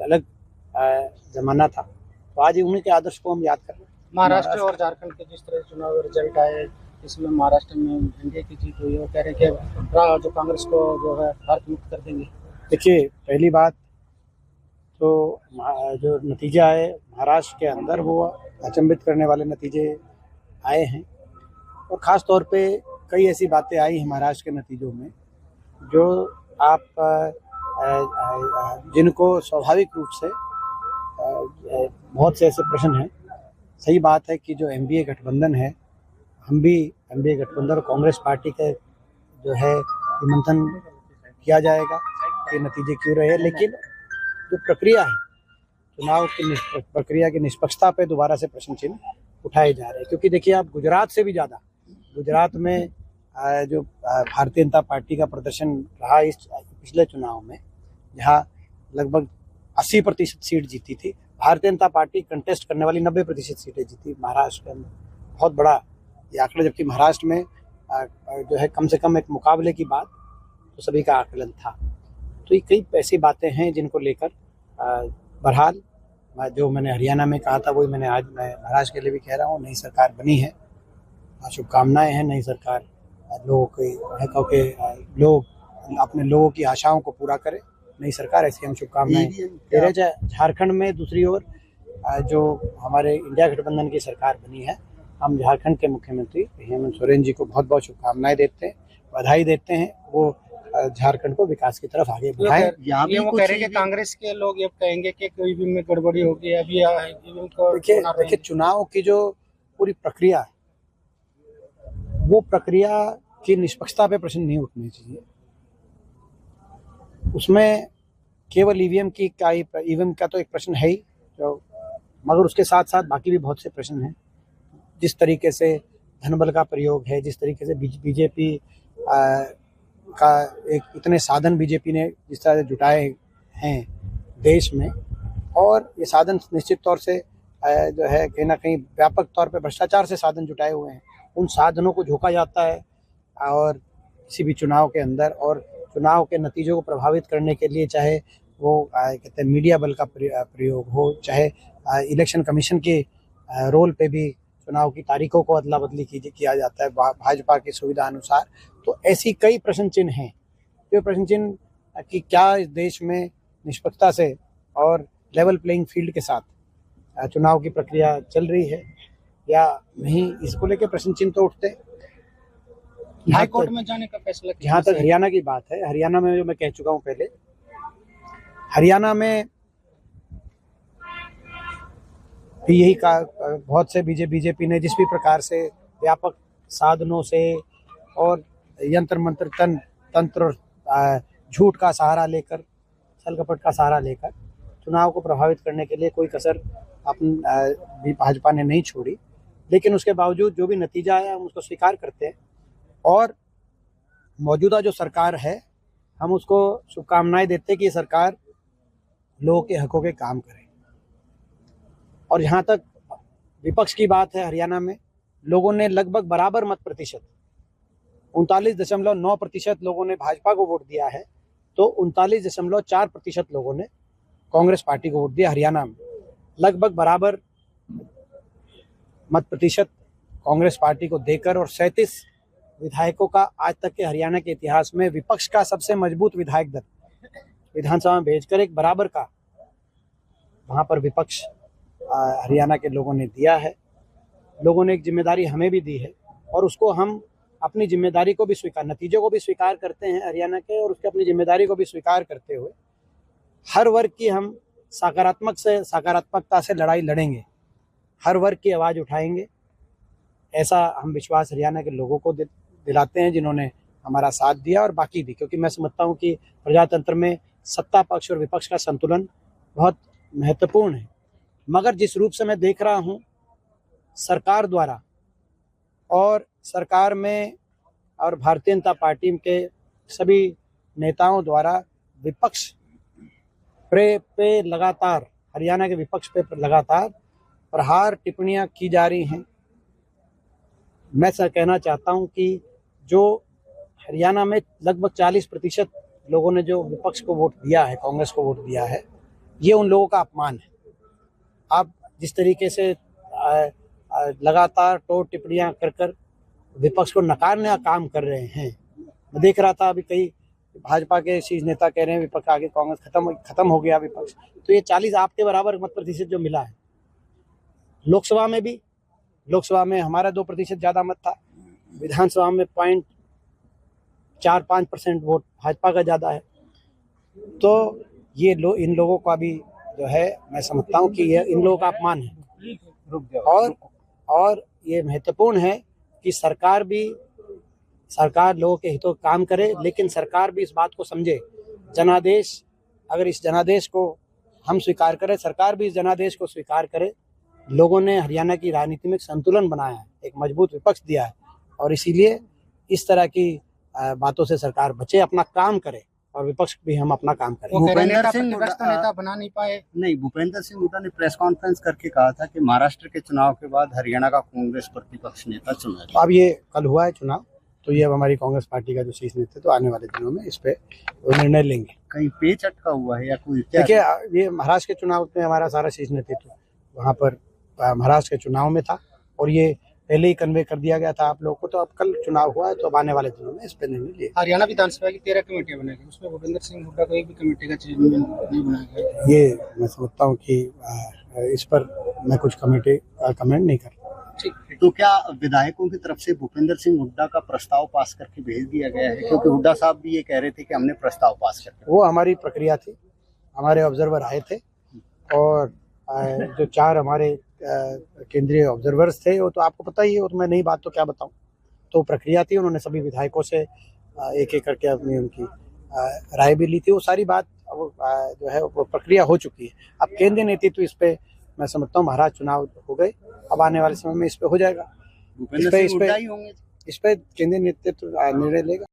अलग जमाना था, तो आज उन्हीं के आदर्श को हम याद कर रहे हैं। महाराष्ट्र और झारखंड के जिस तरह चुनाव रिजल्ट आए, इसमें महाराष्ट्र में एनडीए की जीत हुई, वो कह रहे हैं कि जो कांग्रेस को जो है भारत मुक्त कर देंगे। देखिए, पहली बात तो जो नतीजे आए महाराष्ट्र के अंदर, वो अचंभित करने वाले नतीजे आए हैं, और ख़ास तौर पे कई ऐसी बातें आई हैं महाराष्ट्र के नतीजों में जो आप जिनको स्वाभाविक रूप से बहुत से ऐसे प्रश्न हैं। सही बात है कि जो एनडीए गठबंधन है, हम भी एनडीए गठबंधन और कांग्रेस पार्टी के जो है मंथन किया जाएगा कि नतीजे क्यों रहे, लेकिन जो प्रक्रिया है चुनाव की प्रक्रिया की निष्पक्षता पे दोबारा से प्रश्न चिन्ह उठाए जा रहे हैं। क्योंकि देखिए, आप गुजरात से भी ज़्यादा गुजरात में जो भारतीय जनता पार्टी का प्रदर्शन रहा इस पिछले चुनाव में, जहाँ लगभग 80% सीट जीती थी, भारतीय जनता पार्टी कंटेस्ट करने वाली 90% सीटें जीती महाराष्ट्र के अंदर। बहुत बड़ा ये आंकड़ा, जबकि महाराष्ट्र में जो है कम से कम एक मुकाबले की बात तो सभी का आकलन था। तो ये कई ऐसी बातें हैं जिनको लेकर बहरहाल जो मैंने हरियाणा में कहा था वही मैं महाराष्ट्र के लिए भी कह रहा हूँ। नई सरकार बनी है, शुभकामनाएं हैं नई सरकार लोगों के लोग अपने लोगों की आशाओं को पूरा करे। नई सरकार, ऐसी हम शुभकामनाएं दे रहे हैं। झारखंड में दूसरी ओर जो हमारे इंडिया गठबंधन की सरकार बनी है, हम झारखंड के मुख्यमंत्री हेमंत सोरेन जी को बहुत बहुत शुभकामनाएं देते हैं, बधाई देते हैं। वो झारखंड को विकास की तरफ आगे बढ़ाएं। यहाँ भी वो कह रहे हैं कि कांग्रेस के लोग ये कहेंगे कि कोई भी में गड़बड़ी होगी अभी। देखिए, चुनाव की जो पूरी प्रक्रिया है, वो प्रक्रिया की निष्पक्षता पे प्रश्न नहीं उठने चाहिए। उसमें केवल ईवीएम का तो एक प्रश्न है ही, मगर उसके साथ साथ बाकी भी बहुत से प्रश्न हैं। जिस तरीके से धनबल का प्रयोग है, जिस तरीके से बीजेपी का एक इतने साधन बीजेपी ने जिस तरह से जुटाए हैं देश में, और ये साधन निश्चित तौर से जो है कहीं ना कहीं व्यापक तौर पे भ्रष्टाचार से साधन जुटाए हुए हैं, उन साधनों को झोंका जाता है और किसी भी चुनाव के अंदर, और चुनाव के नतीजों को प्रभावित करने के लिए चाहे वो कहते हैं मीडिया बल का प्रयोग हो, चाहे इलेक्शन कमीशन के रोल पे भी चुनाव की तारीखों को अदला बदली किया जाता है भाजपा की सुविधा अनुसार। तो ऐसी कई प्रश्न चिन्ह हैं, जो प्रश्न चिन्ह कि क्या इस देश में निष्पक्षता से और लेवल प्लेइंग फील्ड के साथ चुनाव की प्रक्रिया चल रही है या नहीं, इसको लेकर प्रश्न चिन्ह तो उठते हैं। हाई कोर्ट में जाने का फैसला, जहाँ तक हरियाणा की बात है, हरियाणा में जो मैं कह चुका हूँ पहले, हरियाणा में भी यही बहुत से बीजेपी ने जिस भी प्रकार से व्यापक साधनों से और यंत्र मंत्र तंत्र झूठ का सहारा लेकर, छल कपट का सहारा लेकर चुनाव को प्रभावित करने के लिए कोई कसर अपनी भाजपा ने नहीं छोड़ी। लेकिन उसके बावजूद जो भी नतीजा आया हम उसको स्वीकार करते हैं, और मौजूदा जो सरकार है हम उसको शुभकामनाएं देते हैं कि ये सरकार लोगों के हकों के काम करे। और जहाँ तक विपक्ष की बात है, हरियाणा में लोगों ने लगभग बराबर मत प्रतिशत 39.9% लोगों ने भाजपा को वोट दिया है, तो 39.4% लोगों ने कांग्रेस पार्टी को वोट दिया। हरियाणा में लगभग बराबर मत प्रतिशत कांग्रेस पार्टी को देकर, और 37 विधायकों का आज तक के हरियाणा के इतिहास में विपक्ष का सबसे मजबूत विधायक दल विधानसभा में भेजकर एक बराबर का वहां पर विपक्ष हरियाणा के लोगों ने दिया है। लोगों ने एक जिम्मेदारी हमें भी दी है, और उसको हम अपनी जिम्मेदारी को भी स्वीकार, नतीजों को भी स्वीकार करते हैं हरियाणा के, और उसके अपनी जिम्मेदारी को भी स्वीकार करते हुए हर वर्ग की हम सकारात्मकता से लड़ाई लड़ेंगे, हर वर्ग की आवाज़ उठाएंगे। ऐसा हम विश्वास हरियाणा के लोगों को दिलाते हैं जिन्होंने हमारा साथ दिया, और बाकी भी, क्योंकि मैं समझता हूँ कि प्रजातंत्र में सत्ता पक्ष और विपक्ष का संतुलन बहुत महत्वपूर्ण है। मगर जिस रूप से मैं देख रहा हूँ सरकार द्वारा, और सरकार में और भारतीय जनता पार्टी के सभी नेताओं द्वारा विपक्ष पे लगातार, हरियाणा के विपक्ष पे लगातार प्रहार टिप्पणियां की जा रही हैं। मैं कहना चाहता हूं कि जो हरियाणा में लगभग 40% लोगों ने जो विपक्ष को वोट दिया है, कांग्रेस को वोट दिया है, ये उन लोगों का अपमान है। आप जिस तरीके से लगातार टोट टिप्पणियां कर विपक्ष को नकारने का काम कर रहे हैं। मैं देख रहा था अभी कई भाजपा के शीर्ष नेता कह रहे हैं विपक्ष आगे कांग्रेस खत्म हो गया विपक्ष। तो ये 40 आपके बराबर मत प्रतिशत जो मिला है, लोकसभा में हमारा 2% ज़्यादा मत था, विधानसभा में 0.45% वोट भाजपा का ज़्यादा है। तो ये इन लोगों का भी जो है मैं समझता हूँ कि ये इन लोगों का अपमान है। और ये महत्वपूर्ण है कि सरकार लोगों के हितों का काम करे, लेकिन सरकार भी इस बात को समझे। जनादेश, अगर इस जनादेश को हम स्वीकार करें, सरकार भी इस जनादेश को स्वीकार करे। लोगों ने हरियाणा की राजनीति में एक संतुलन बनाया है, एक मजबूत विपक्ष दिया है, और इसीलिए इस तरह की बातों से सरकार बचे, अपना काम करे और विपक्ष भी हम अपना काम करें। भूपेंद्र सिंह नेता बना नहीं पाए। नहीं, भूपेंद्र सिंह हुड्डा ने प्रेस कॉन्फ्रेंस करके कहा था कि महाराष्ट्र के चुनाव के बाद हरियाणा का कांग्रेस प्रतिपक्ष नेता चुना है। तो अब ये कल हुआ है चुनाव, तो ये अब हमारी कांग्रेस पार्टी का जो शीर्ष नेतृत्व तो आने वाले दिनों में इस पे निर्णय लेंगे। कहीं पेच अटका हुआ है या कोई क्या? देखिए, ये महाराष्ट्र के चुनाव में हमारा सारा शीर्ष नेतृत्व वहाँ पर महाराष्ट्र के चुनाव में था, और ये पहले ही कन्वे कर दिया गया था आप लोगों को। तो अब कल चुनाव हुआ है, तो अब आने वाले दिनों में इस पे निर्णय लिए। हरियाणा विधानसभा की 13 कमेटियां बनेगी, उसमें भूपेंद्र सिंह हुड्डा को एक भी कमेटी का चेयरमैन नहीं बनाया गया। ये मैं समझता हूँ कि इस पर मैं कुछ कमेटी का कमेंट नहीं कर रहा। ठीक, तो क्या विधायकों की तरफ से भूपेंद्र सिंह हुड्डा का प्रस्ताव पास करके भेज दिया गया है? क्योंकि हुड्डा साहब भी ये कह रहे थे कि हमने प्रस्ताव पास करके। वो हमारी प्रक्रिया थी, हमारे ऑब्जर्वर आए थे, और जो 4 हमारे केंद्रीय ऑब्जर्वर्स थे, वो तो आपको पता ही है, और मैं नई बात तो क्या बताऊं। तो प्रक्रिया थी, उन्होंने सभी विधायकों से एक करके अपनी उनकी राय भी ली थी। वो सारी बात जो है वो प्रक्रिया हो चुकी है। अब केंद्रीय नेतृत्व इस पे मैं समझता हूँ महाराष्ट्र चुनाव हो गए, अब आने वाले समय में इस पे हो जाएगा। भूपेंद्र सिंह हुड्डा ही होंगे। इस पे केंद्रीय नेतृत्व निर्णय लेगा।